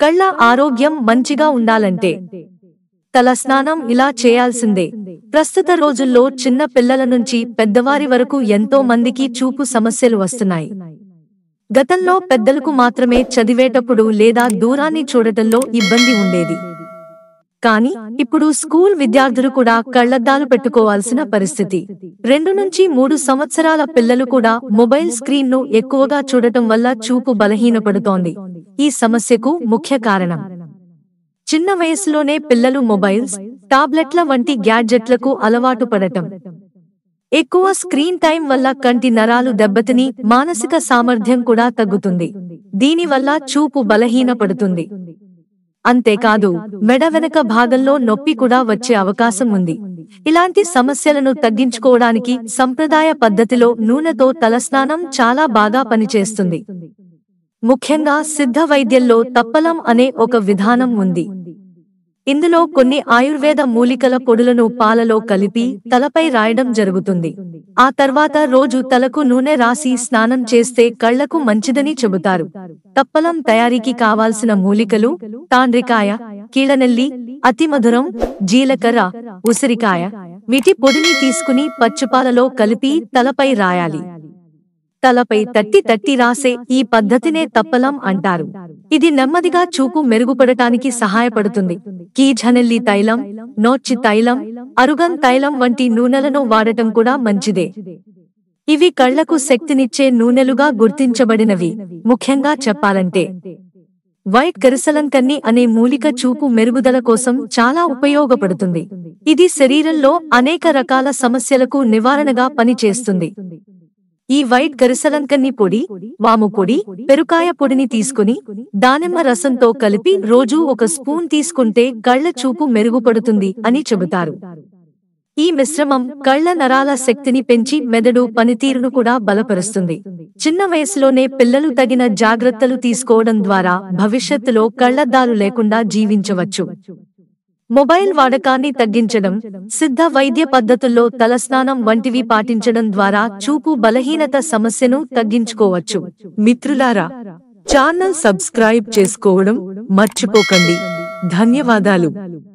కళ్ళ ఆరోగ్యం మంచిగా ఉండాలంటే తలస్నానం ఇలా చేయాల్సిందే. ప్రస్తుత రోజుల్లో చిన్న పిల్లల నుంచి పెద్దవారి వరకు ఎంతో మందికి చూపు సమస్యలు వస్తున్నాయి. గతంలో పెద్దలకు మాత్రమే చదివేటప్పుడు లేదా దూరాన్ని చూడటంలో ఇబ్బంది ఉండేది. కానీ ఇప్పుడు స్కూల్ విద్యార్థులు కూడా కళ్లద్దాలు పెట్టుకోవాల్సిన పరిస్థితి. 2 నుంచి 3 సంవత్సరాల పిల్లలు కూడా మొబైల్ స్క్రీన్ను ఎక్కువగా చూడటం వల్ల చూపు బలహీనపడుతోంది. ఈ సమస్యకు ముఖ్య కారణం చిన్న వయసులోనే పిల్లలు మొబైల్స్, టాబ్లెట్ల వంటి గ్యాడ్జెట్లకు అలవాటు పడటం. ఎక్కువ స్క్రీన్ టైం వల్ల కంటి నరాలు దెబ్బతిని మానసిక సామర్థ్యం కూడా తగ్గుతుంది. దీనివల్ల చూపు బలహీనపడుతుంది. అంతేకాదు, మెడ వెనక భాగంలో నొప్పి కూడా వచ్చే అవకాశం ఉంది. ఇలాంటి సమస్యలను తగ్గించుకోవడానికి సంప్రదాయ పద్ధతిలో నూనెతో తలస్నానం చాలా బాగా పనిచేస్తుంది. ముఖ్యంగా సిద్ధ వైద్యంలో తప్పలం అనే ఒక విధానం ఉంది. ఇందులో కొన్ని ఆయుర్వేద మూలికల పొడులను పాలలో కలిపి తలపై రాయడం జరుగుతుంది. ఆ తర్వాత రోజు తలకు నూనె రాసి స్నానం చేస్తే కళ్లకు మంచిదని చెబుతారు. తప్పలం తయారీకి కావాల్సిన మూలికలు: తాండ్రికాయ, కీళనెల్లి, అతిమధురం, జీలకర్ర, ఉసిరికాయ. వీటి పొడిని తీసుకుని పచ్చిపాలలో కలిపి తలపై రాయాలి. తలపై తట్టి రాసే ఈ పద్ధతినే తప్పలం అంటారు. ఇది నెమ్మదిగా చూపు మెరుగుపడటానికి సహాయపడుతుంది. కీఝనెల్లి తైలం, నోచ్చి తైలం, అరుగన్ తైలం వంటి నూనెలను వాడటం కూడా మంచిదే. ఇవి కళ్లకు శక్తినిచ్చే నూనెలుగా గుర్తించబడినవి. ముఖ్యంగా చెప్పాలంటే వైట్ గరిసలంకన్ని అనే మూలిక చూపు మెరుగుదల కోసం చాలా ఉపయోగపడుతుంది. ఇది శరీరంలో అనేక రకాల సమస్యలకు నివారణగా పనిచేస్తుంది. ఈ వైట్ గరిసలంకన్ని పొడి, వాము పొడి, పెరుకాయ పొడిని తీసుకుని దానిమ్మ రసంతో కలిపి రోజూ 1 స్పూన్ తీసుకుంటే కళ్ల చూపు మెరుగుపడుతుంది అని చెబుతారు. ఈ మిశ్రమం కళ్ల నరాల శక్తిని పెంచి మెదడు పనితీరును కూడా బలపరుస్తుంది. చిన్న వయసులోనే పిల్లలు తగిన జాగ్రత్తలు తీసుకోవడం ద్వారా భవిష్యత్తులో కళ్లద్దాలు లేకుండా జీవించవచ్చు. మొబైల్ వాడకాన్ని తగ్గించడం, సిద్ధ వైద్య పద్ధతుల్లో తలస్నానం వంటివి పాటించడం ద్వారా చూపు బలహీనత సమస్యను తగ్గించుకోవచ్చు. మిత్రులారా, ఛానల్ సబ్స్క్రైబ్ చేసుకోవడం మర్చిపోకండి. ధన్యవాదాలు.